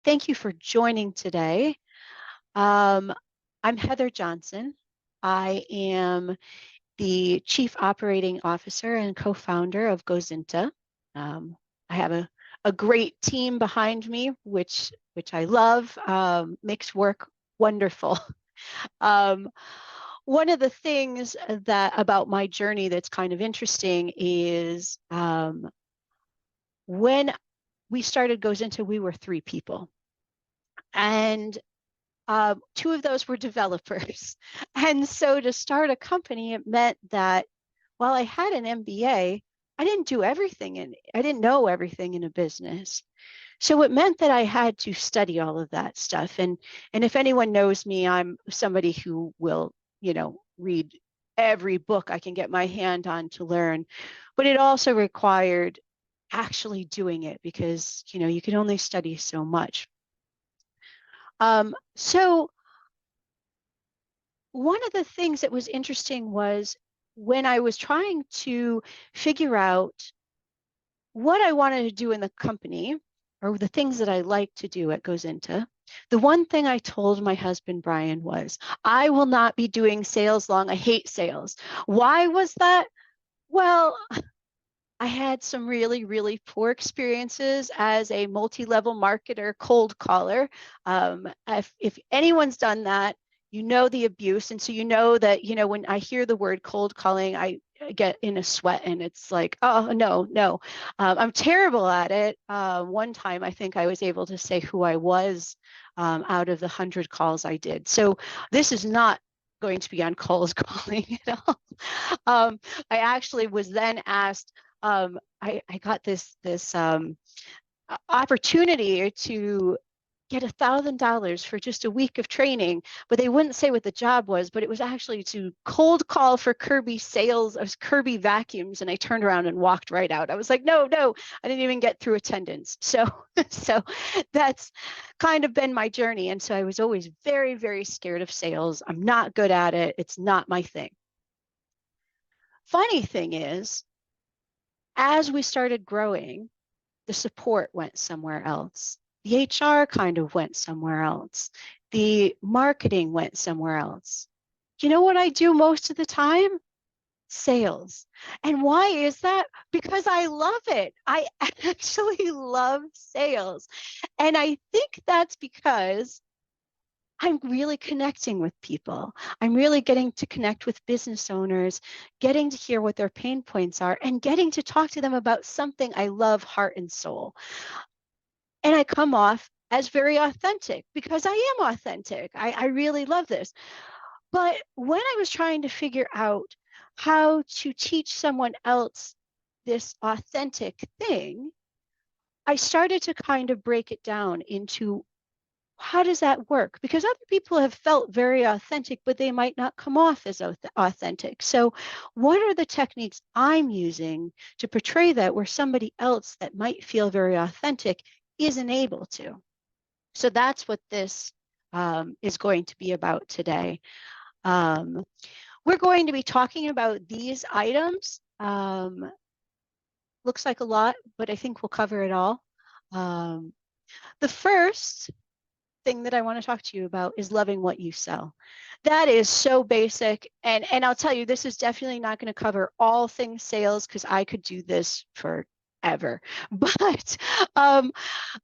Thank you for joining today. Um, I'm Heather Johnson. I am the Chief Operating Officer and co-founder of Gozinta. I have a great team behind me, which I love, makes work wonderful. Um, One of the things that about my journey that's kind of interesting is when we started Gozinta, we were 3 people. And two of those were developers. And so to start a company, it meant that while I had an MBA, I didn't do everything and I didn't know everything in a business. So it meant that I had to study all of that stuff. And if anyone knows me, I'm somebody who will, read every book I can get my hand on to learn. But it also required actually doing it because, you can only study so much. So one of the things that was interesting was when I was trying to figure out what I wanted to do in the company or the things that I like to do at Gozinta, the one thing I told my husband, Brian, was I will not be doing sales long. I hate sales. Why was that? Well, I had some really, really poor experiences as a multi-level marketer, cold caller. If anyone's done that, you know the abuse. And so you know that, when I hear the word cold calling, I get in a sweat and it's like, oh, no, no. I'm terrible at it. One time, I think I was able to say who I was out of the 100 calls I did. So this is not going to be on cold calling at all. I actually was then asked, I got this opportunity to get $1,000 for just a week of training, but they wouldn't say what the job was, but it was actually to cold call for Kirby sales of Kirby vacuums. And I turned around and walked right out. I was like, no, I didn't even get through attendance. So, so that's kind of been my journey. And so I was always very, very scared of sales. I'm not good at it. It's not my thing. Funny thing is, as we started growing, the support went somewhere else. The HR kind of went somewhere else. The marketing went somewhere else. You know what I do most of the time? Sales. And why is that? Because I love it. I actually love sales. And I think that's because I'm really connecting with people. I'm really getting to connect with business owners, getting to hear what their pain points are, and getting to talk to them about something I love, heart and soul. And I come off as very authentic because I am authentic. I really love this. But when I was trying to figure out how to teach someone else this authentic thing, I started to kind of break it down into how does that work? Because other people have felt very authentic, but they might not come off as authentic. So, what are the techniques I'm using to portray that where somebody else that might feel very authentic isn't able to? So, that's what this is going to be about today. Um, we're going to be talking about these items. Looks like a lot, but I think we'll cover it all. Um, the first thing that I want to talk to you about is loving what you sell. That is so basic. And I'll tell you, this is definitely not going to cover all things sales because I could do this forever. Um,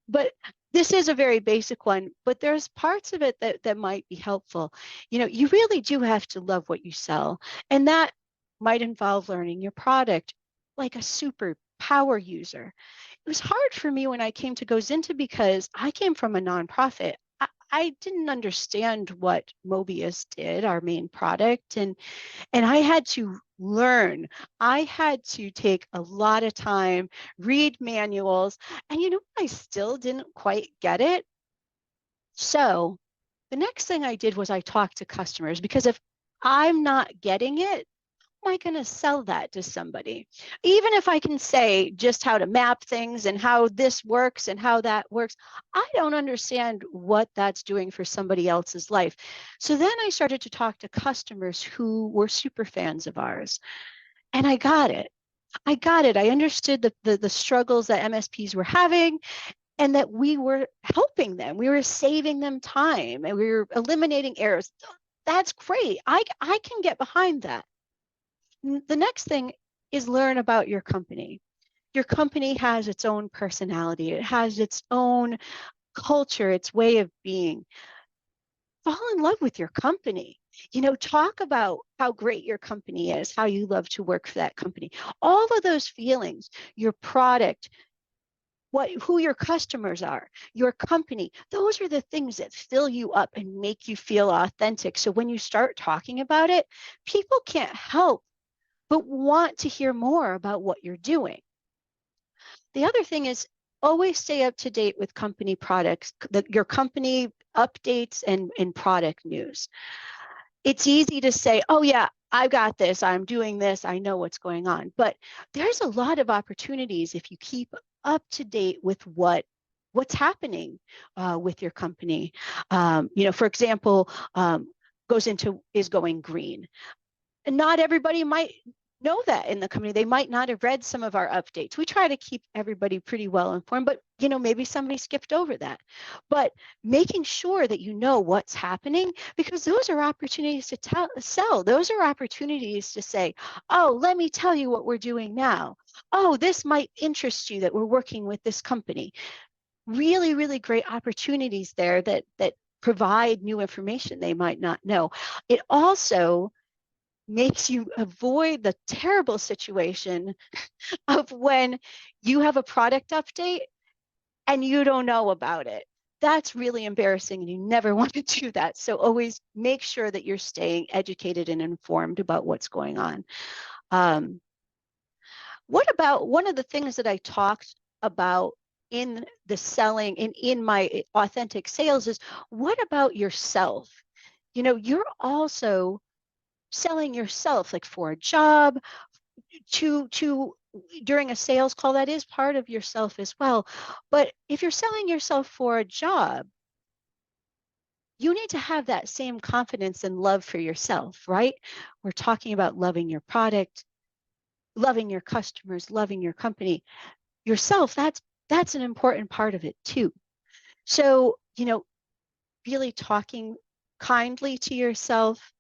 but this is a very basic one, but there's parts of it that might be helpful. You really do have to love what you sell. And that might involve learning your product like a super power user. It was hard for me when I came to Gozinta because I came from a nonprofit. I didn't understand what Mobius did, our main product, and I had to learn. I had to take a lot of time, read manuals, and I still didn't quite get it. So the next thing I did was I talked to customers because if I'm not getting it, am I going to sell that to somebody? Even if I can say just how to map things and how this works and how that works, I don't understand what that's doing for somebody else's life. So then I started to talk to customers who were super fans of ours. And I got it. I understood the struggles that MSPs were having. and that we were helping them. We were saving them time and we were eliminating errors. That's great. I can get behind that. The next thing is learn about your company. Your company has its own personality. It has its own culture, its way of being. Fall in love with your company. Talk about how great your company is, how you love to work for that company. All of those feelings, your product, who your customers are, your company, those are the things that fill you up and make you feel authentic. So when you start talking about it, people can't help but want to hear more about what you're doing. The other thing is always stay up to date with company products, your company updates and product news. It's easy to say, oh yeah, I got this, I'm doing this, I know what's going on. But there's a lot of opportunities if you keep up to date with what's happening with your company. For example, is going green. And not everybody might know that in the company. They might not have read some of our updates. We try to keep everybody pretty well informed, but maybe somebody skipped over that. But making sure that you know what's happening, because those are opportunities to sell. Those are opportunities to say, oh, let me tell you what we're doing now. Oh, this might interest you that we're working with this company. Really, really great opportunities there that provide new information they might not know. It also makes you avoid the terrible situation of when you have a product update and you don't know about it. That's really embarrassing and you never want to do that. So always make sure that you're staying educated and informed about what's going on. What about one of the things that I talked about in the selling in my authentic sales is, what about yourself? You're also selling yourself, like for a job, to during a sales call. That is part of yourself as well. But if you're selling yourself for a job, you need to have that same confidence and love for yourself, right? We're talking about loving your product, loving your customers, loving your company. Yourself, that's an important part of it too. So, really talking kindly to yourself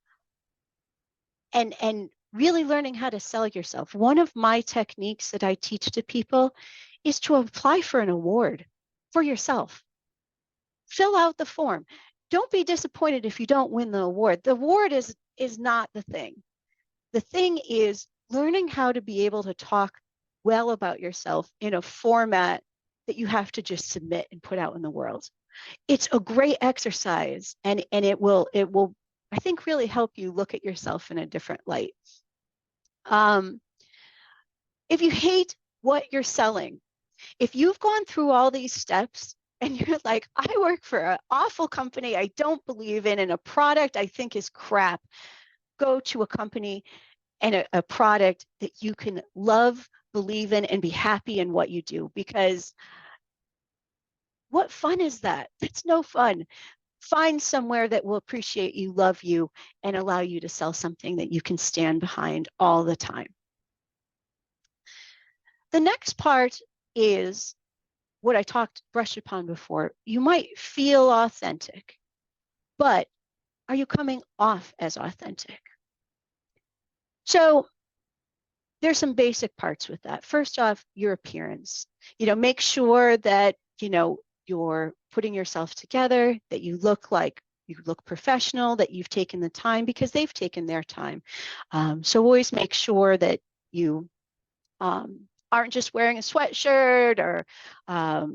and really learning how to sell yourself. One of my techniques that I teach to people is to apply for an award for yourself. Fill out the form. Don't be disappointed if you don't win the award. The award is not the thing. The thing is learning how to be able to talk well about yourself in a format that you have to just submit and put out in the world. It's a great exercise, and it will I think really help you look at yourself in a different light. If you hate what you're selling, if you've gone through all these steps and you're like, I work for an awful company I don't believe in, and a product I think is crap, go to a company and a product that you can love, believe in, and be happy in what you do. Because what fun is that? It's no fun. Find somewhere that will appreciate you, love you, and allow you to sell something that you can stand behind all the time. The next part is what I brushed upon before. You might feel authentic, but are you coming off as authentic? So there's some basic parts with that. First off, your appearance. Make sure that, you're putting yourself together, that you look professional, that you've taken the time, because they've taken their time. So always make sure that you aren't just wearing a sweatshirt or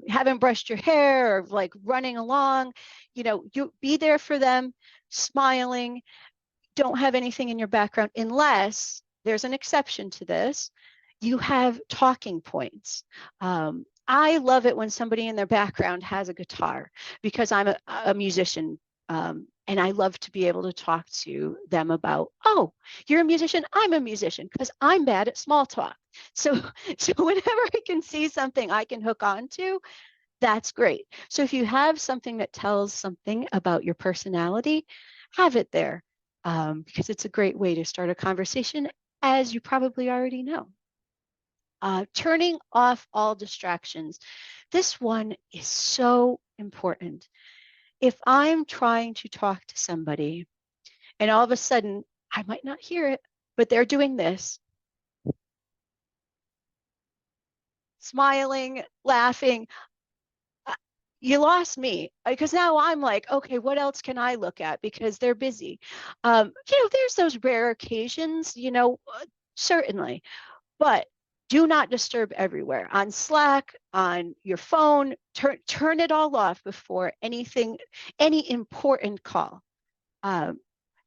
haven't brushed your hair or like running along. You be there for them, smiling. Don't have anything in your background unless there's an exception to this. You have talking points. I love it when somebody in their background has a guitar, because I'm a musician, and I love to be able to talk to them about, oh, you're a musician, I'm a musician, because I'm bad at small talk. So whenever I can see something I can hook on to, that's great. So if you have something that tells something about your personality, have it there, because it's a great way to start a conversation, as you probably already know. Turning off all distractions. This one is so important. If I'm trying to talk to somebody and all of a sudden I might not hear it, but they're doing this, smiling, laughing, you lost me, because now I'm like, okay, what else can I look at because they're busy? There's those rare occasions, certainly, but do not disturb everywhere on Slack, on your phone. Turn it all off before any important call. Um,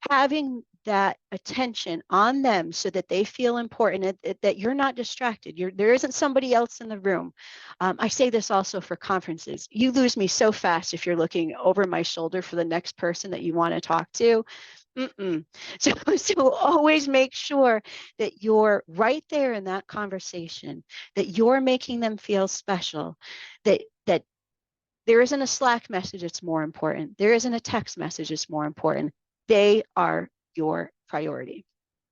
Having that attention on them so that they feel important, that you're not distracted. There isn't somebody else in the room. I say this also for conferences. You lose me so fast if you're looking over my shoulder for the next person that you want to talk to. Mm-mm. So always make sure that you're right there in that conversation, that you're making them feel special, that there isn't a Slack message that's more important. There isn't a text message that's more important. They are your priority.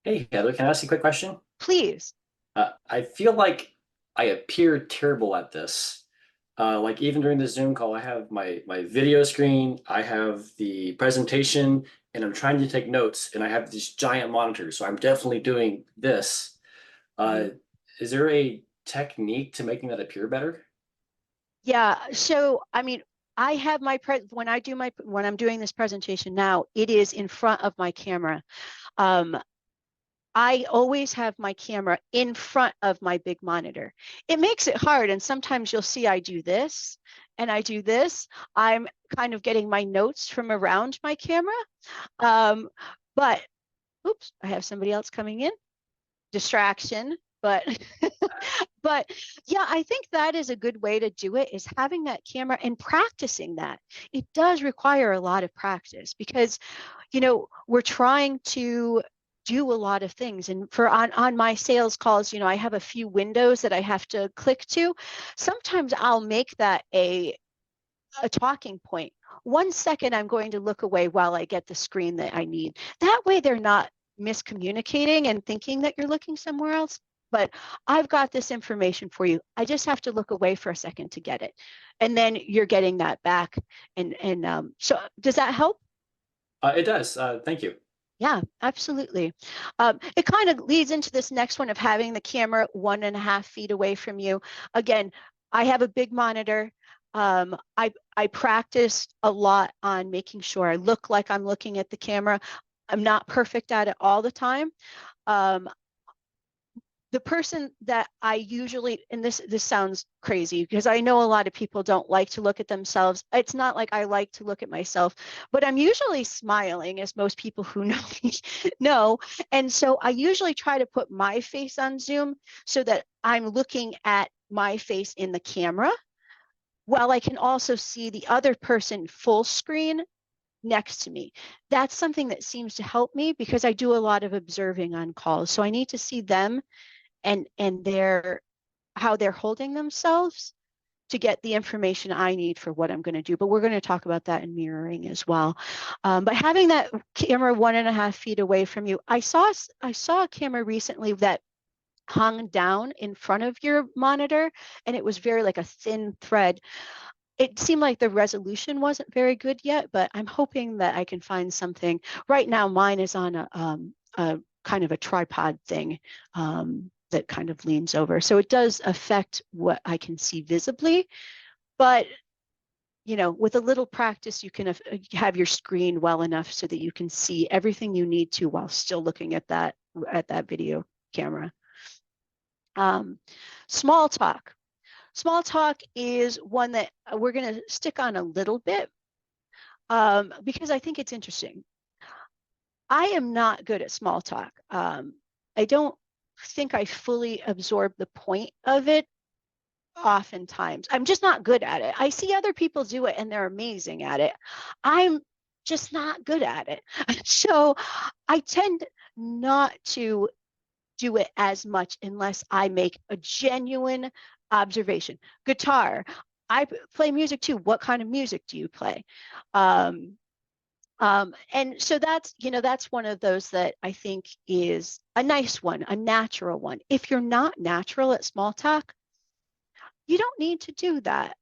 Hey, Heather, can I ask you a quick question? Please. I feel like I appear terrible at this. Like even during the Zoom call, I have my video screen, I have the presentation, and I'm trying to take notes, and I have this giant monitor, so I'm definitely doing this. Uh, Mhm. is there a technique to making that appear better? Yeah. So, I mean, I have when I'm doing this presentation now, it is in front of my camera. Um, I always have my camera in front of my big monitor. It makes it hard. And sometimes you'll see I do this and I do this. I'm kind of getting my notes from around my camera. Um, but oops, I have somebody else coming in. Distraction. But but yeah, I think that is a good way to do it, is having that camera and practicing that. It does require a lot of practice because we're trying to do a lot of things. And for on my sales calls, I have a few windows that I have to click to. Sometimes I'll make that a talking point. 1 second, I'm going to look away while I get the screen that I need. That way, they're not miscommunicating and thinking that you're looking somewhere else. But I've got this information for you. I just have to look away for a second to get it. And then you're getting that back. So does that help? It does. Thank you. Yeah, absolutely. It kind of leads into this next one of having the camera 1.5 feet away from you. Again, I have a big monitor. I practiced a lot on making sure I look like I'm looking at the camera. I'm not perfect at it all the time. Um, the person that I usually, and this sounds crazy because I know a lot of people don't like to look at themselves. It's not like I like to look at myself, but I'm usually smiling, as most people who know me know. And so I usually try to put my face on Zoom so that I'm looking at my face in the camera, while I can also see the other person full screen next to me. That's something that seems to help me because I do a lot of observing on calls. So I need to see them and their how they're holding themselves to get the information I need for what I'm going to do. But we're going to talk about that in mirroring as well. But having that camera 1.5 feet away from you, I saw a camera recently that hung down in front of your monitor, and it was very like a thin thread. It seemed like the resolution wasn't very good yet, but I'm hoping that I can find something. Right now, mine is on a kind of a tripod thing that kind of leans over. So it does affect what I can see visibly, but with a little practice, you can have your screen well enough so that you can see everything you need to while still looking at that video camera. Um, Small talk. Small talk is one that we're going to stick on a little bit because I think it's interesting. I am not good at small talk. I don't think I fully absorb the point of it oftentimes. I'm just not good at it. I see other people do it and they're amazing at it. I'm just not good at it. So I tend not to do it as much unless I make a genuine observation. Guitar. I play music too. What kind of music do you play? Um, And so that's, that's one of those that I think is a nice one, a natural one. If you're not natural at small talk, you don't need to do that.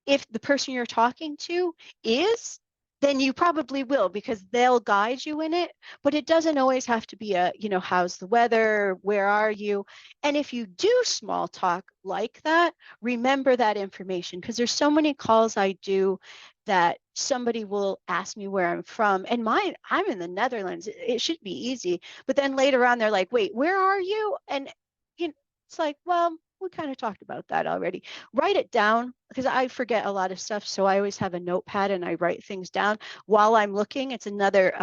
If the person you're talking to is, then you probably will because they'll guide you in it. But it doesn't always have to be a, how's the weather? Where are you? And if you do small talk like that, remember that information because there's so many calls I do that somebody will ask me where I'm from. And mine, I'm in the Netherlands. It should be easy. But then later on, they're like, wait, where are you? And it's like, well, we kind of talked about that already. Write it down because I forget a lot of stuff. So I always have a notepad and I write things down while I'm looking. It's another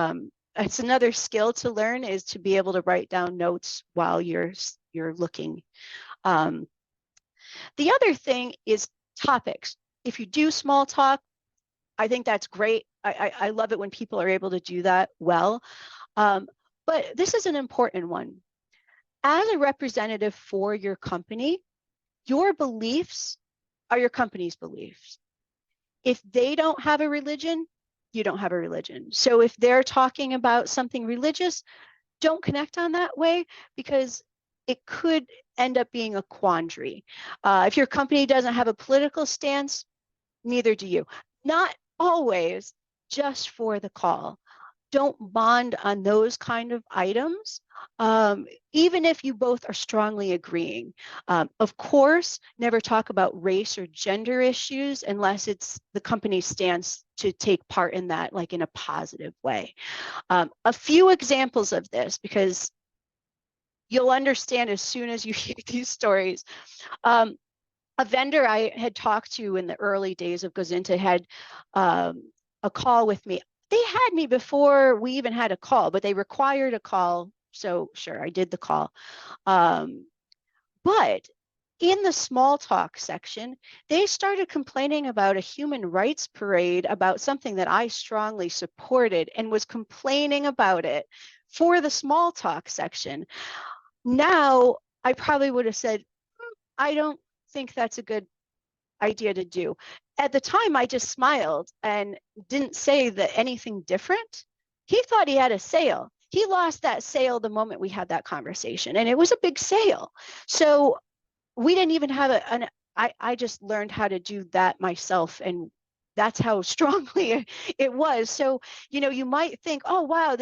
skill to learn is to be able to write down notes while you're looking. Um, the other thing is topics. If you do small talk, I think that's great. I love it when people are able to do that well. Um, but this is an important one. As a representative for your company, your beliefs are your company's beliefs. If they don't have a religion, you don't have a religion. So if they're talking about something religious, don't connect on that way because it could end up being a quandary. If your company doesn't have a political stance, neither do you. Not always, just for the call. Don't bond on those kind of items, even if you both are strongly agreeing. Of course, never talk about race or gender issues unless it's the company's stance to take part in that, like in a positive way. A few examples of this, because you'll understand as soon as you hear these stories. Um, a vendor I had talked to in the early days of Gozinta had a call with me. They had me before we even had a call, but they required a call. So sure, I did the call. Um, but in the small talk section, they started complaining about a human rights parade about something that I strongly supported and was complaining about it for the small talk section. Now, I probably would have said, I don't think that's a good idea to do. At the time, I just smiled and didn't say that anything different. He thought he had a sale. He lost that sale the moment we had that conversation, and it was a big sale. So we didn't even have I just learned how to do that myself, and that's how strongly it was. So, you might think, oh, wow,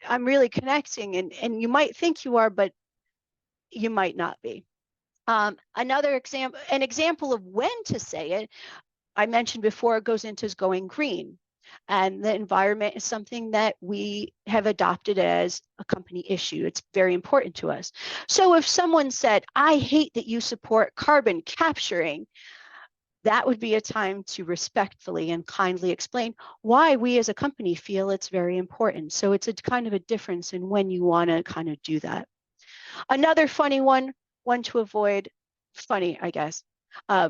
I'm really connecting, and you might think you are, but you might not be. An example of when to say it, I mentioned before, it goes into going green. And the environment is something that we have adopted as a company issue. It's very important to us. So if someone said, I hate that you support carbon capturing, that would be a time to respectfully and kindly explain why we as a company feel it's very important. So it's a kind of a difference in when you want to kind of do that. Another funny one to avoid, funny, I guess. Uh,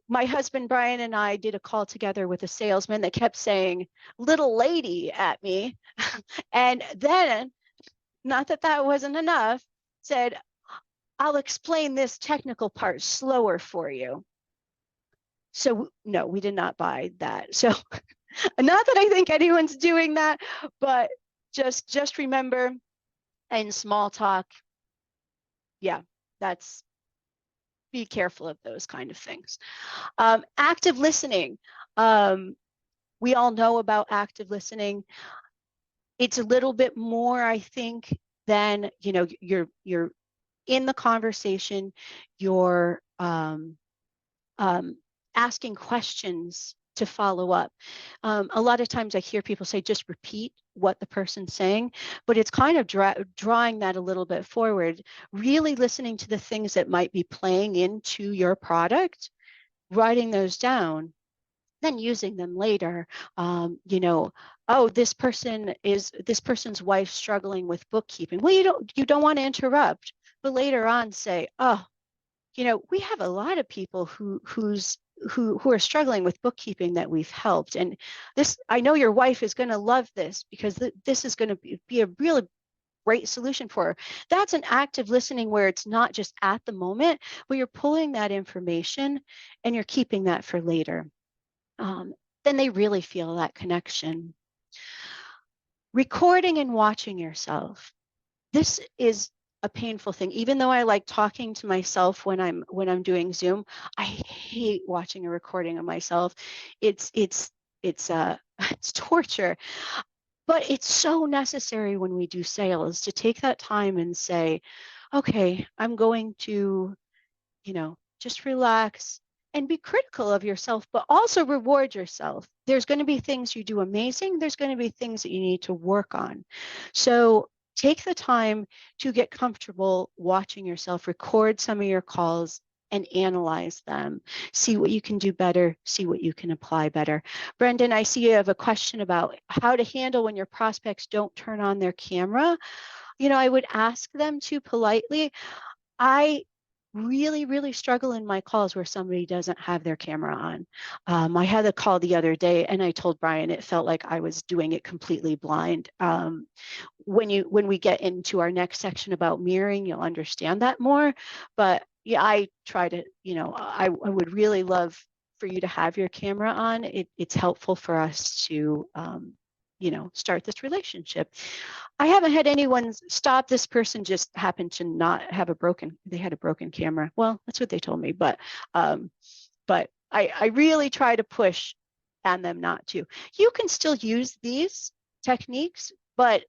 my husband Brian and I did a call together with a salesman that kept saying little lady at me. And then, not that that wasn't enough, said, I'll explain this technical part slower for you. So no, we did not buy that. So not that I think anyone's doing that, but just remember in small talk, yeah, that's be careful of those kind of things. Active listening. We all know about active listening. It's a little bit more, I think, than you're in the conversation, you're asking questions to follow up. A lot of times I hear people say, just repeat what the person's saying, but it's kind of drawing that a little bit forward, really listening to the things that might be playing into your product, writing those down, then using them later. Oh, this person's wife struggling with bookkeeping. Well, you don't want to interrupt, but later on say, oh, we have a lot of people who are struggling with bookkeeping that we've helped. And this, I know your wife is going to love this because this is going to be a really great solution for her. That's an active listening where it's not just at the moment, but you're pulling that information and you're keeping that for later. then they really feel that connection. Recording and watching yourself. This is a painful thing. Even though I like talking to myself when I'm doing Zoom, I hate watching a recording of myself. It's it's torture. But it's so necessary when we do sales to take that time and say, okay, I'm going to, just relax and be critical of yourself, but also reward yourself. There's going to be things you do amazing. There's going to be things that you need to work on. So take the time to get comfortable watching yourself, record some of your calls and analyze them. See what you can do better, see what you can apply better. Brendan, I see you have a question about how to handle when your prospects don't turn on their camera. I would ask them to politely. I really, really struggle in my calls where somebody doesn't have their camera on. I had a call the other day and I told Brian it felt like I was doing it completely blind. When we get into our next section about mirroring, you'll understand that more. But yeah, I try to, I would really love for you to have your camera on. It's helpful for us to, start this relationship. I haven't had anyone stop. This person just happened to not have they had a broken camera. Well, that's what they told me, um, but I really try to push on them not to. You can still use these techniques, but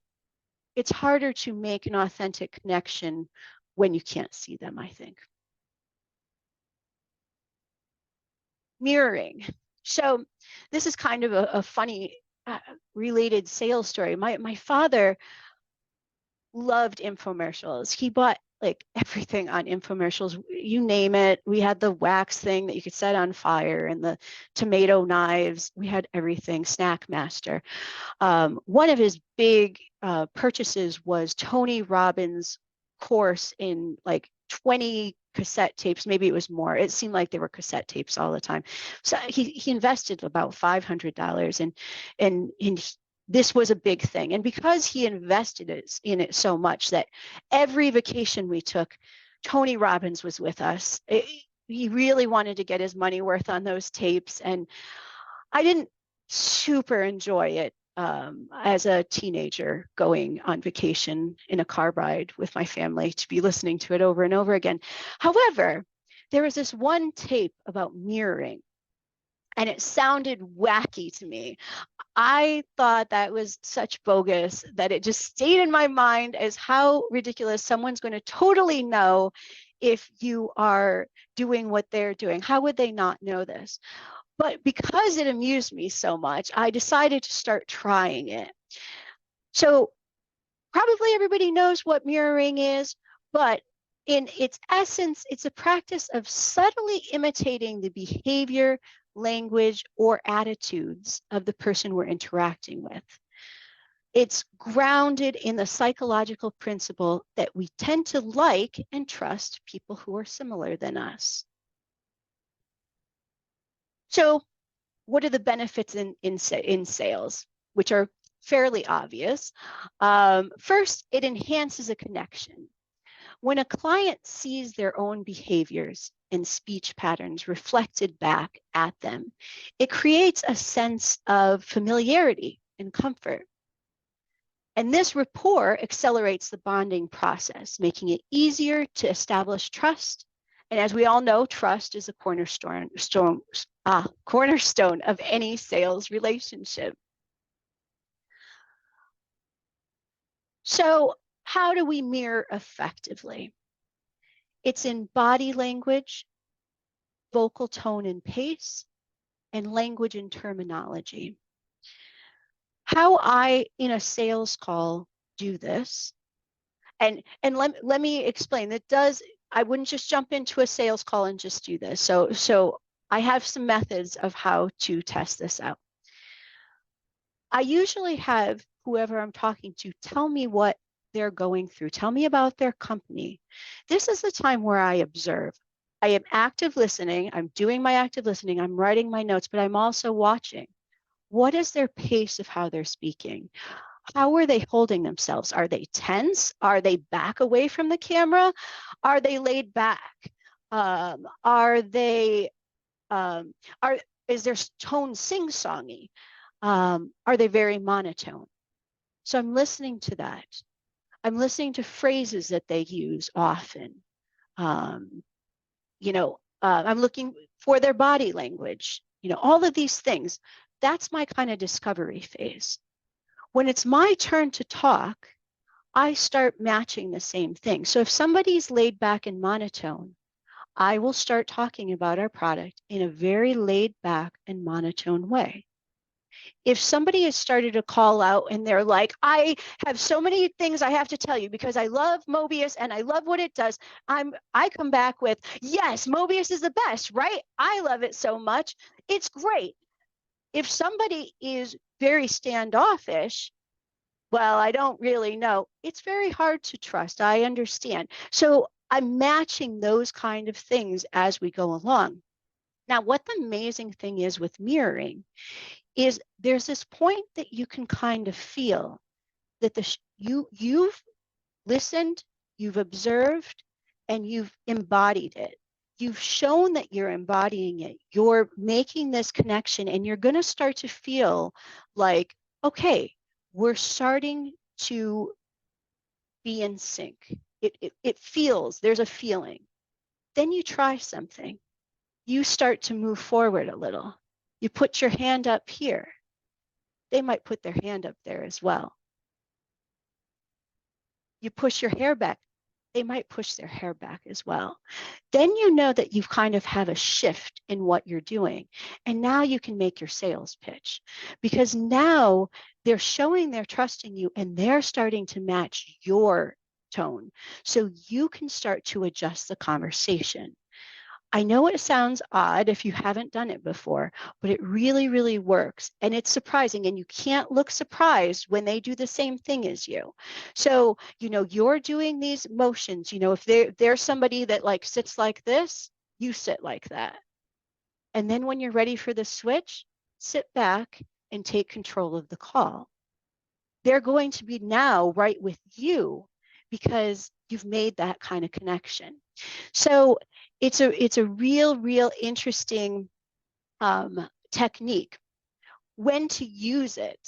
it's harder to make an authentic connection when you can't see them, I think. Mirroring. So this is kind of a funny related sales story. My father loved infomercials. He bought like everything on infomercials, you name it. We had the wax thing that you could set on fire and the tomato knives. We had everything. Snack Master. One of his big purchases was Tony Robbins' course in like 20 cassette tapes. Maybe it was more. It seemed like they were cassette tapes all the time. So he invested about $500 and this was a big thing. And because he invested in it so much that every vacation we took, Tony Robbins was with us. He really wanted to get his money worth on those tapes. And I didn't super enjoy it as a teenager going on vacation in a car ride with my family to be listening to it over and over again. However, there was this one tape about mirroring, and it sounded wacky to me. I thought that was such bogus that it just stayed in my mind as how ridiculous someone's going to totally know if you are doing what they're doing. How would they not know this? But because it amused me so much, I decided to start trying it. So probably everybody knows what mirroring is, but in its essence, it's a practice of subtly imitating the behavior, language, or attitudes of the person we're interacting with. It's grounded in the psychological principle that we tend to like and trust people who are similar than us. So what are the benefits in sales, which are fairly obvious? First, it enhances a connection. When a client sees their own behaviors and speech patterns reflected back at them, it creates a sense of familiarity and comfort. And this rapport accelerates the bonding process, making it easier to establish trust. And as we all know, trust is a cornerstone of any sales relationship. So how do we mirror effectively? It's in body language, vocal tone and pace, and language and terminology. How I, in a sales call, do this, and let me explain. I wouldn't just jump into a sales call and just do this. So I have some methods of how to test this out. I usually have whoever I'm talking to tell me what they're going through. Tell me about their company. This is the time where I observe. I am active listening. I'm doing my active listening. I'm writing my notes, but I'm also watching. What is their pace of how they're speaking? How are they holding themselves? Are they tense? Are they back away from the camera? Are they laid back? Are they are Is their tone sing-songy? Are they very monotone? So I'm listening to that. I'm listening to phrases that they use often. Um, I'm looking for their body language, all of these things. That's my kind of discovery phase. When it's my turn to talk, I start matching the same thing. So if somebody's laid back and monotone, I will start talking about our product in a very laid back and monotone way. If somebody has started to call out and they're like, I have so many things I have to tell you because I love Mobius and I love what it does, I come back with, yes, Mobius is the best, right? I love it so much. It's great. If somebody is very standoffish, well, I don't really know. It's very hard to trust. I understand. So I'm matching those kind of things as we go along. Now, what the amazing thing is with mirroring is there's this point that you can kind of feel that you've listened, you've observed, and you've embodied it. You've shown that you're embodying it. You're making this connection, and you're going to start to feel like, okay, we're starting to be in sync. It feels, there's a feeling. Then you try something. You start to move forward a little. You put your hand up here. They might put their hand up there as well. You push your hair back, they might push their hair back as well. Then you know that you've kind of have a shift in what you're doing. And now you can make your sales pitch because now they're showing they're trusting you and they're starting to match your tone. So you can start to adjust the conversation. I know it sounds odd if you haven't done it before, but it really, really works. And it's surprising. And you can't look surprised when they do the same thing as you. So, you're doing these motions, if there's somebody that like sits like this, you sit like that. And then when you're ready for the switch, sit back and take control of the call. They're going to be now right with you because you've made that kind of connection. So it's a real interesting technique. When to use it?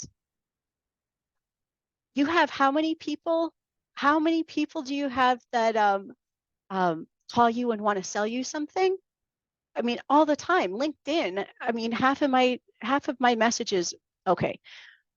You have how many people? How many people do you have that call you and want to sell you something? I mean, all the time. LinkedIn. I mean, half of my messages. Okay,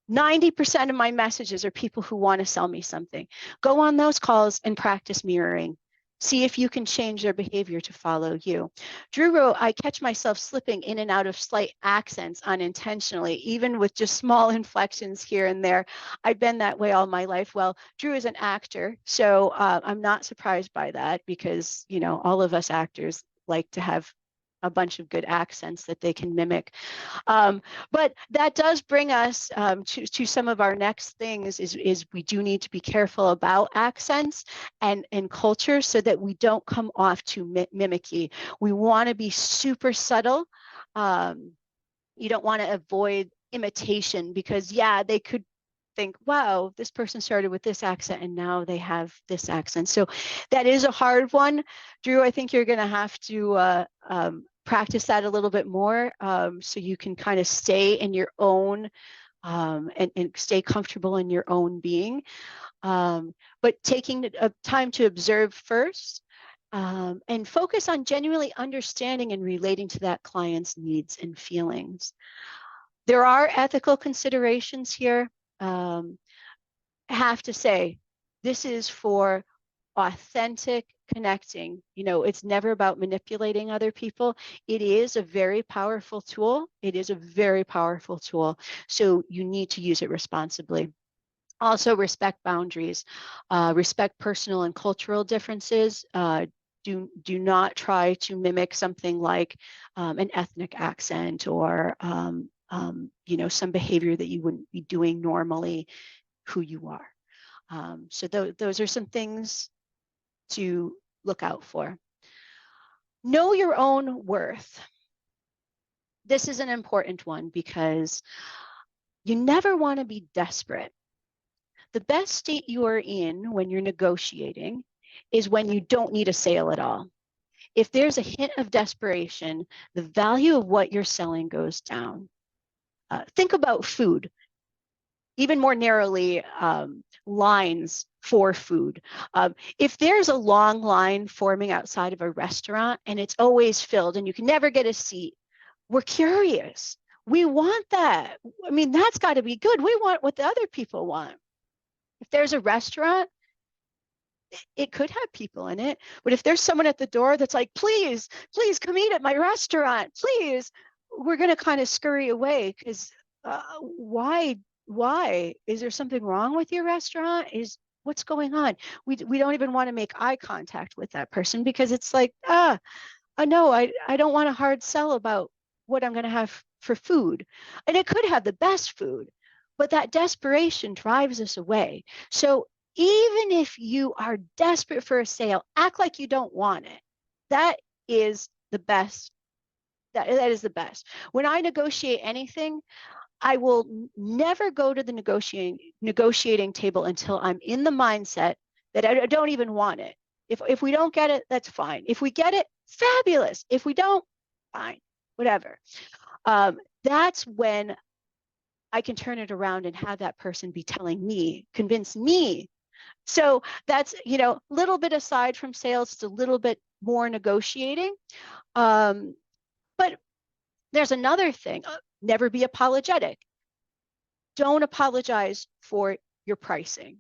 90% of my messages are people who want to sell me something. Go on those calls and practice mirroring. See if you can change their behavior to follow you. Drew wrote, I catch myself slipping in and out of slight accents unintentionally, even with just small inflections here and there. I've been that way all my life. Well, Drew is an actor, so I'm not surprised by that because, all of us actors like to have a bunch of good accents that they can mimic. But that does bring us to some of our next things is we do need to be careful about accents and culture so that we don't come off too mimicky. We want to be super subtle. You don't want to avoid imitation because, yeah, they could think, wow, this person started with this accent and now they have this accent. So that is a hard one. Drew, I think you're going to have to practice that a little bit more so you can kind of stay in your own and stay comfortable in your own being. But taking time to observe first and focus on genuinely understanding and relating to that client's needs and feelings. There are ethical considerations here. I have to say, this is for authentic connecting. It's never about manipulating other people. It is a very powerful tool. It is a very powerful tool. So you need to use it responsibly. Also, respect boundaries, respect personal and cultural differences. Do not try to mimic something like an ethnic accent or some behavior that you wouldn't be doing normally who you are. So those are some things to look out for. Know your own worth. This is an important one because you never want to be desperate. The best state you are in when you're negotiating is when you don't need a sale at all. If there's a hint of desperation, the value of what you're selling goes down. Think about food, even more narrowly, lines for food. If there's a long line forming outside of a restaurant and it's always filled and you can never get a seat, we're curious. We want that. I mean, that's got to be good. We want what the other people want. If there's a restaurant, it could have people in it, but if there's someone at the door that's like, please, please come eat at my restaurant, please, we're going to kind of scurry away because why is there something wrong with your restaurant? Is what's going on? We don't even want to make eye contact with that person because it's like, no, I don't want a hard sell about what I'm going to have for food. And it could have the best food, but that desperation drives us away. So even if you are desperate for a sale, act like you don't want it. That is the best. That is the best. When I negotiate anything, I will never go to the negotiating table until I'm in the mindset that I don't even want it. If we don't get it, that's fine. If we get it, fabulous. If we don't, fine, whatever. That's when I can turn it around and have that person be telling me, convince me. So that's, a little bit aside from sales, it's a little bit more negotiating. But there's another thing, never be apologetic. Don't apologize for your pricing.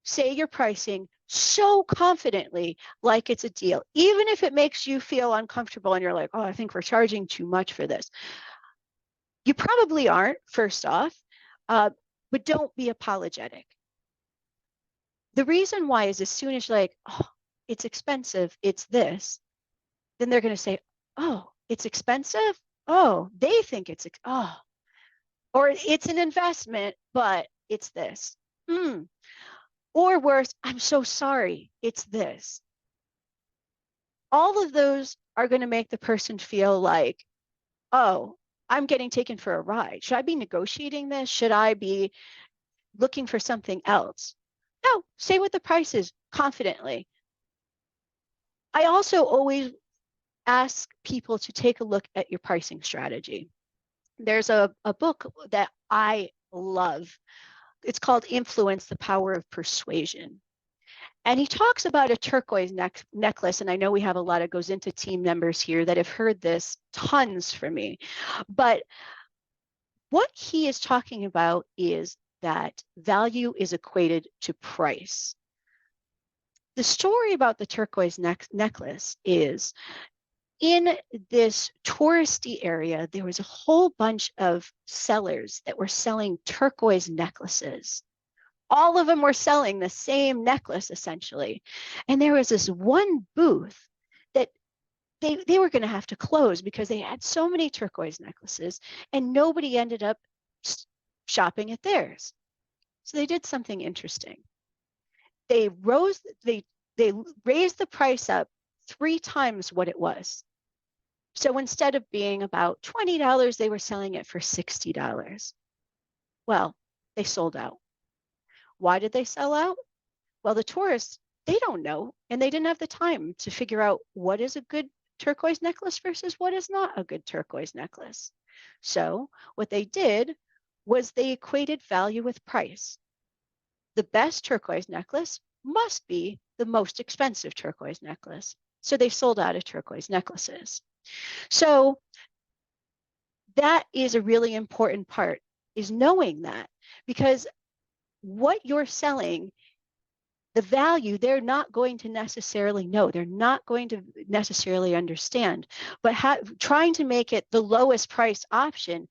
Say your pricing so confidently like it's a deal, even if it makes you feel uncomfortable and you're like, oh, I think we're charging too much for this. You probably aren't, first off, but don't be apologetic. The reason why is as soon as you're like, oh, it's expensive, it's this, then they're going to say, oh, it's expensive? Oh, they think or it's an investment, but it's this. Or worse, I'm so sorry, it's this. All of those are going to make the person feel like, oh, I'm getting taken for a ride. Should I be negotiating this? Should I be looking for something else? No, say what the price is confidently. I also always ask people to take a look at your pricing strategy. There's a book that I love. It's called Influence, the Power of Persuasion. And he talks about a turquoise necklace. And I know we have a lot of goes into team members here that have heard this tons from me. But what he is talking about is that value is equated to price. The story about the turquoise necklace is in this touristy area, there was a whole bunch of sellers that were selling turquoise necklaces. All of them were selling the same necklace essentially. And there was this one booth that they were going to have to close because they had so many turquoise necklaces and nobody ended up shopping at theirs. So they did something interesting. They raised the price up 3 times what it was. So instead of being about $20, they were selling it for $60. Well, they sold out. Why did they sell out? Well, the tourists, they don't know, and they didn't have the time to figure out what is a good turquoise necklace versus what is not a good turquoise necklace. So what they did was they equated value with price. The best turquoise necklace must be the most expensive turquoise necklace. So they sold out of turquoise necklaces. So that is a really important part, is knowing that, because what you're selling, the value, they're not going to necessarily know. They're not going to necessarily understand. But trying to make it the lowest price option,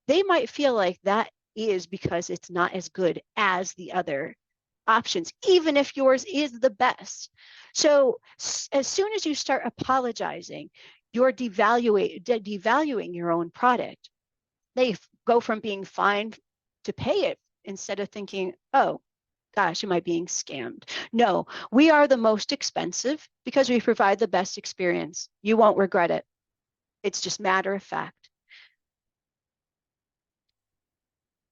they might feel like that is because it's not as good as the other options, even if yours is the best. So as soon as you start apologizing, you're devaluing your own product. They go from being fine to pay it instead of thinking, oh, gosh, am I being scammed? No, we are the most expensive because we provide the best experience. You won't regret it. It's just matter of fact.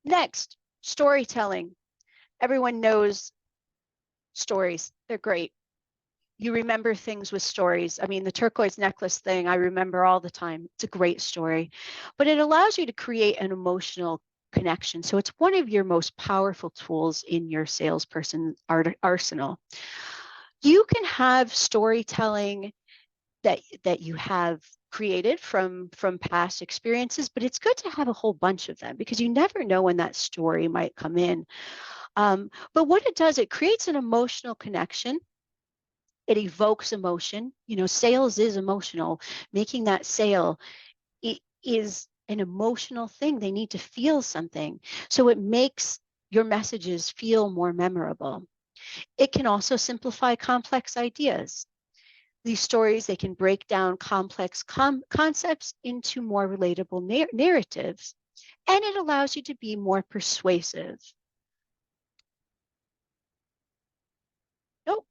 Next, storytelling. Everyone knows stories. They're great. you remember things with stories. I mean, the turquoise necklace thing, I remember all the time. It's a great story, but it allows you to create an emotional connection. So it's one of your most powerful tools in your salesperson arsenal. You can have storytelling that you have created from past experiences, but it's good to have a whole bunch of them because you never know when that story might come in. But what it does, it creates an emotional connection. It evokes emotion. You know, sales is emotional. Making that sale is an emotional thing. They need to feel something. So it makes your messages feel more memorable. It can also simplify complex ideas. These stories, they can break down complex concepts into more relatable narratives, and it allows you to be more persuasive. Oh,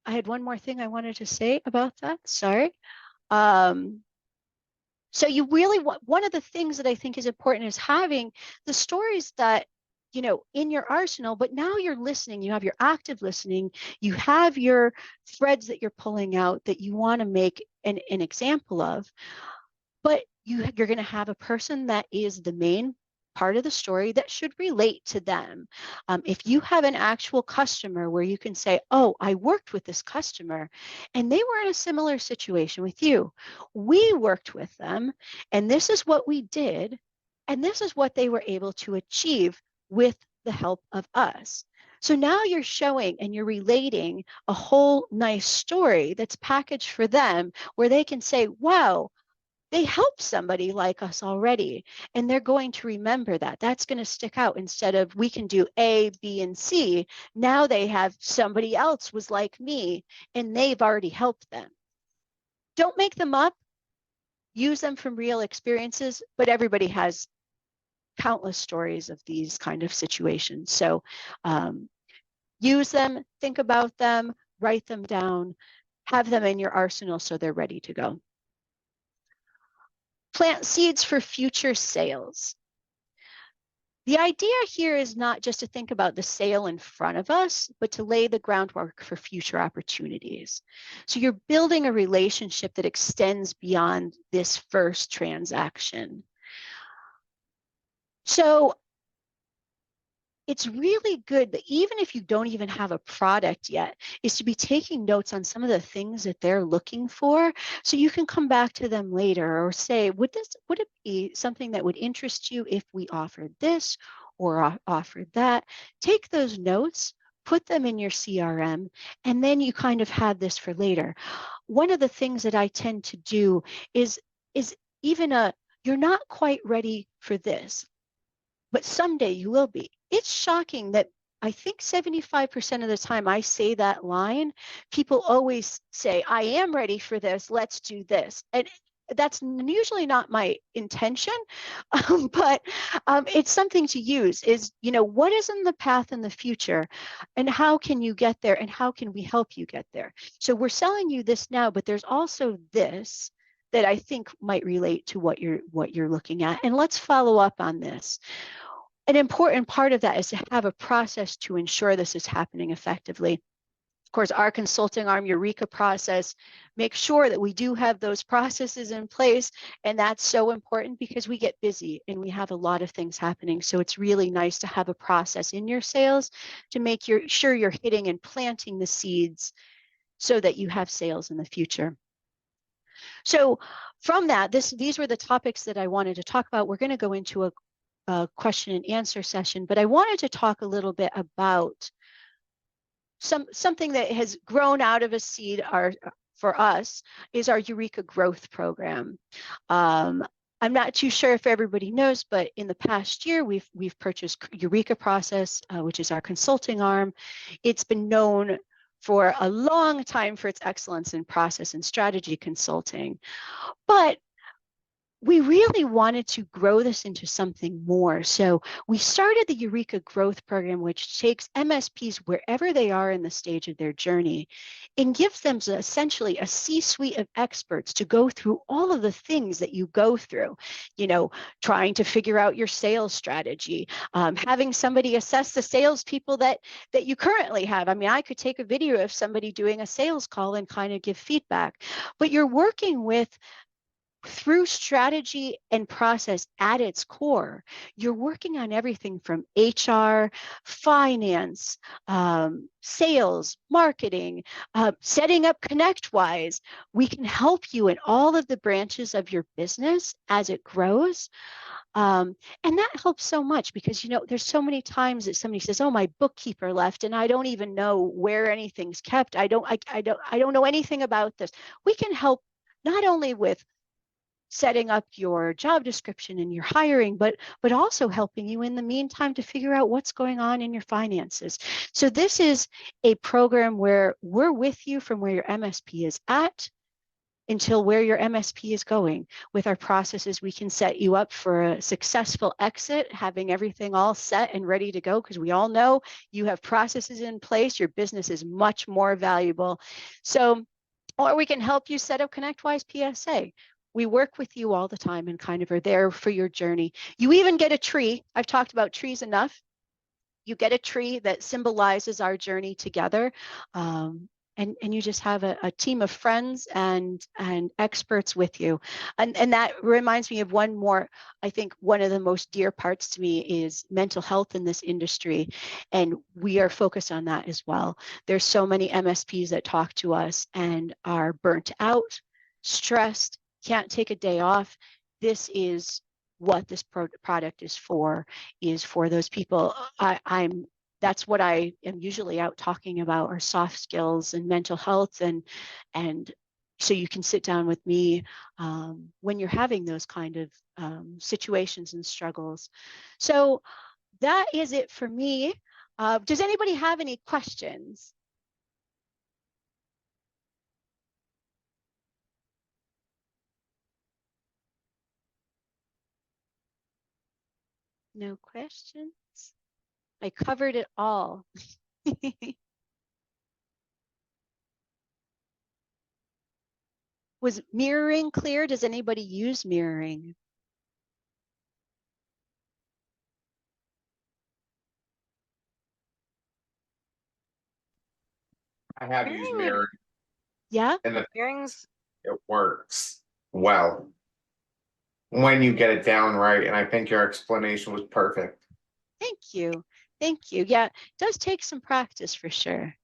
I had one more thing I wanted to say about that. Sorry. Um, So you really want, one of the things that I think is important is having the stories that, you know, in your arsenal, but now you're listening, you have your active listening, you have your threads that you're pulling out that you want to make an example of. But you're going to have a person that is the main part of the story that should relate to them. If you have an actual customer where you can say, oh, I worked with this customer and they were in a similar situation with you. We worked with them and this is what we did. And this is what they were able to achieve with the help of us. So now you're showing and you're relating a whole nice story that's packaged for them where they can say, wow, they help somebody like us already, and they're going to remember that. That's going to stick out instead of we can do A, B, and C. Now they have somebody else was like me, and they've already helped them. Don't make them up. Use them from real experiences, but everybody has countless stories of these kind of situations. So use them, think about them, write them down, have them in your arsenal so they're ready to go. Plant seeds for future sales. The idea here is not just to think about the sale in front of us, but to lay the groundwork for future opportunities. So you're building a relationship that extends beyond this first transaction. So it's really good that even if you don't even have a product yet, is to be taking notes on some of the things that they're looking for so you can come back to them later or say, would it be something that would interest you if we offered this or offered that? Take those notes, put them in your CRM, and then you kind of have this for later. One of the things that I tend to do is even you're not quite ready for this, but someday you will be. It's shocking that I think 75% of the time I say that line, people always say, I am ready for this, let's do this. And that's usually not my intention, but it's something to use is, you know, what is in the path in the future and how can you get there and how can we help you get there? So we're selling you this now, but there's also this that I think might relate to what you're looking at. And let's follow up on this. An important part of that is to have a process to ensure this is happening effectively. Of course, our consulting arm, Eureka process, make sure that we do have those processes in place. And that's so important because we get busy and we have a lot of things happening. So it's really nice to have a process in your sales to make sure you're hitting and planting the seeds so that you have sales in the future. So from that, these were the topics that I wanted to talk about. We're going to go into a question and answer session, but I wanted to talk a little bit about something that has grown out of a seed for us is our Eureka Growth Program. I'm not too sure if everybody knows, but in the past year, we've purchased Eureka Process, which is our consulting arm. It's been known for a long time for its excellence in process and strategy consulting. But we really wanted to grow this into something more. So we started the Eureka Growth Program, which takes MSPs wherever they are in the stage of their journey and gives them essentially a C-suite of experts to go through all of the things that you go through, you know, trying to figure out your sales strategy, having somebody assess the salespeople that you currently have. I mean, I could take a video of somebody doing a sales call and kind of give feedback, but you're working with through strategy and process at its core, you're working on everything from HR, finance, sales, marketing, setting up ConnectWise. We can help you in all of the branches of your business as it grows. And that helps so much because, you know, there's so many times that somebody says, oh, my bookkeeper left and I don't even know where anything's kept. I don't know anything about this. We can help not only with setting up your job description and your hiring, but also helping you in the meantime to figure out what's going on in your finances. So this is a program where we're with you from where your MSP is at until where your MSP is going. With our processes, we can set you up for a successful exit, having everything all set and ready to go, because we all know you have processes in place, your business is much more valuable. So, or we can help you set up ConnectWise PSA. We work with you all the time and kind of are there for your journey. You even get a tree. I've talked about trees enough. You get a tree that symbolizes our journey together. And you just have a team of friends and experts with you. And that reminds me of one more. I think one of the most dear parts to me is mental health in this industry. And we are focused on that as well. There's so many MSPs that talk to us and are burnt out, stressed, can't take a day off. This is what this product is for those people. I'm that's what I am usually out talking about, are soft skills and mental health, and so you can sit down with me when you're having those kind of situations and struggles. So that is it for me. Does anybody have any questions? No questions? I covered it all. Was mirroring clear? Does anybody use mirroring? I have used Mirroring, mirror Yeah? and mirroring's it works well when you get it down right. And I think your explanation was perfect. Thank you. Thank you. Yeah, it does take some practice for sure.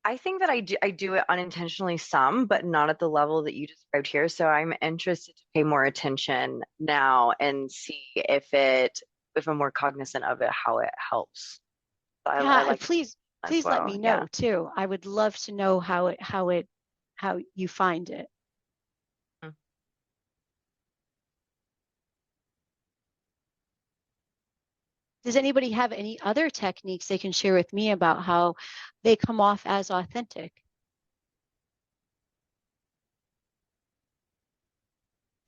I think that I do it unintentionally some, but not at the level that you described here. So I'm interested to pay more attention now and see if I'm more cognizant of it, how it helps. I Yeah, like please, as please let well. me Yeah. know too. I would love to know how you find it. Mm. Does anybody have any other techniques they can share with me about how they come off as authentic?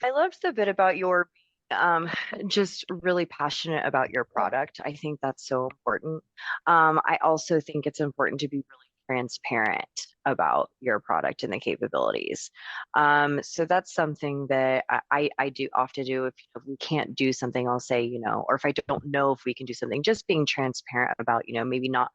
I loved the bit about your um, just really passionate about your product. I think that's so important. I also think it's important to be really transparent about your product and the capabilities. So that's something that I do often do. If we can't do something, I'll say, or if I don't know if we can do something, just being transparent about, maybe not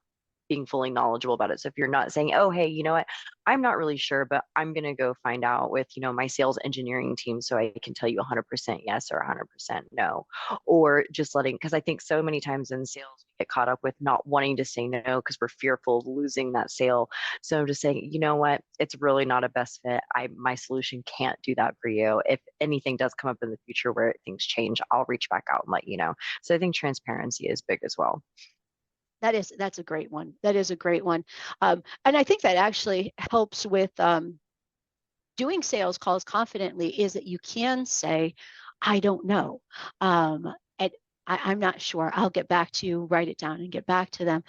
being fully knowledgeable about it. So if you're not saying, oh, hey, you know what, I'm not really sure, but I'm going to go find out with, my sales engineering team so I can tell you 100% yes or 100% no. Or just letting, because I think so many times in sales, we get caught up with not wanting to say no because we're fearful of losing that sale. So I'm just saying, you know what, it's really not a best fit. My solution can't do that for you. If anything does come up in the future where things change, I'll reach back out and let you know. So I think transparency is big as well. That's a great one. That is a great one. And I think that actually helps with doing sales calls confidently, is that you can say, I don't know. And I'm not sure. I'll get back to you, write it down and get back to them.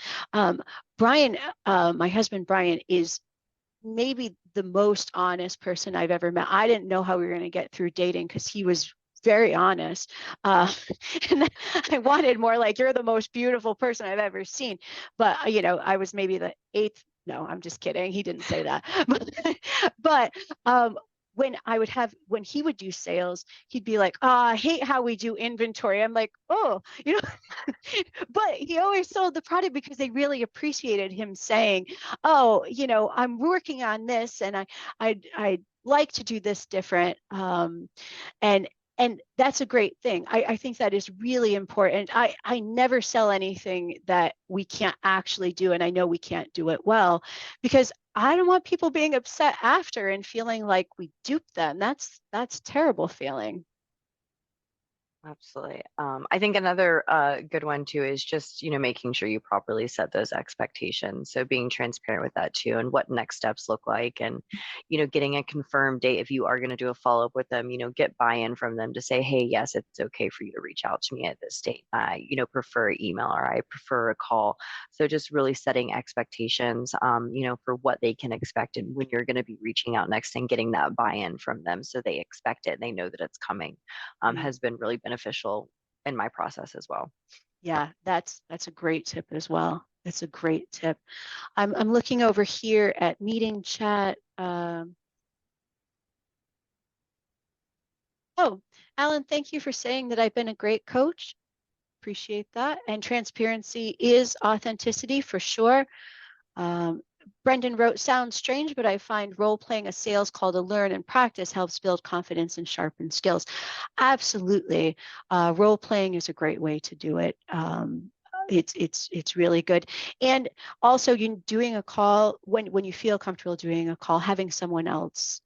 Brian, my husband, Brian, is maybe the most honest person I've ever met. I didn't know how we were going to get through dating because he was very honest. And I wanted more like, you're the most beautiful person I've ever seen. But, you know, I was maybe the eighth. No, I'm just kidding. He didn't say that. But when he would do sales, he'd be like, oh, I hate how we do inventory. I'm like, oh, you know, but he always sold the product because they really appreciated him saying, oh, you know, I'm working on this and I'd like to do this different. And that's a great thing. I think that is really important. I never sell anything that we can't actually do, and I know we can't do it well, because I don't want people being upset after and feeling like we duped them. That's terrible feeling. Absolutely. I think another good one too is just, making sure you properly set those expectations. So being transparent with that too, and what next steps look like, and, getting a confirmed date. If you are going to do a follow-up with them, get buy-in from them to say, hey, yes, it's okay for you to reach out to me at this date. I, prefer email, or I prefer a call. So just really setting expectations, for what they can expect and when you're going to be reaching out next, and getting that buy-in from them so they expect it and they know that it's coming, has been really beneficial in my process as well. Yeah, that's a great tip as well. That's a great tip. I'm looking over here at meeting chat. Oh, Alan, thank you for saying that I've been a great coach. Appreciate that. And transparency is authenticity for sure. Brendan wrote, sounds strange, but I find role playing a sales call to learn and practice helps build confidence and sharpen skills. Absolutely. Role playing is a great way to do it. It's really good. And also, you doing a call when you feel comfortable doing a call, having someone else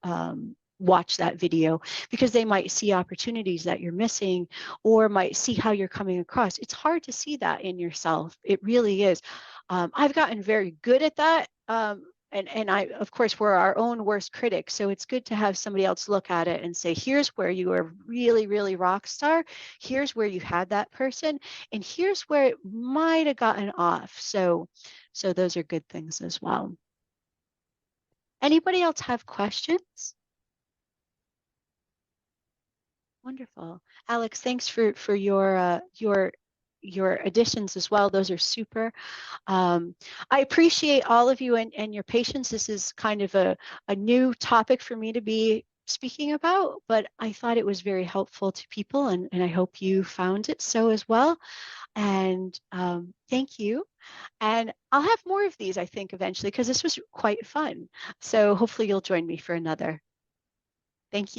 watch that video, because they might see opportunities that you're missing, or might see how you're coming across. It's hard to see that in yourself. It really is. I've gotten very good at that. And I, of course, we're our own worst critics. So it's good to have somebody else look at it and say, here's where you are really, really rock star. Here's where you had that person. And here's where it might have gotten off. So those are good things as well. Anybody else have questions? Wonderful. Alex, thanks for your additions as well. Those are super. I appreciate all of you and your patience. This is kind of a new topic for me to be speaking about, but I thought it was very helpful to people, and I hope you found it so as well. And thank you. And I'll have more of these, I think, eventually, because this was quite fun. So hopefully you'll join me for another. Thank you.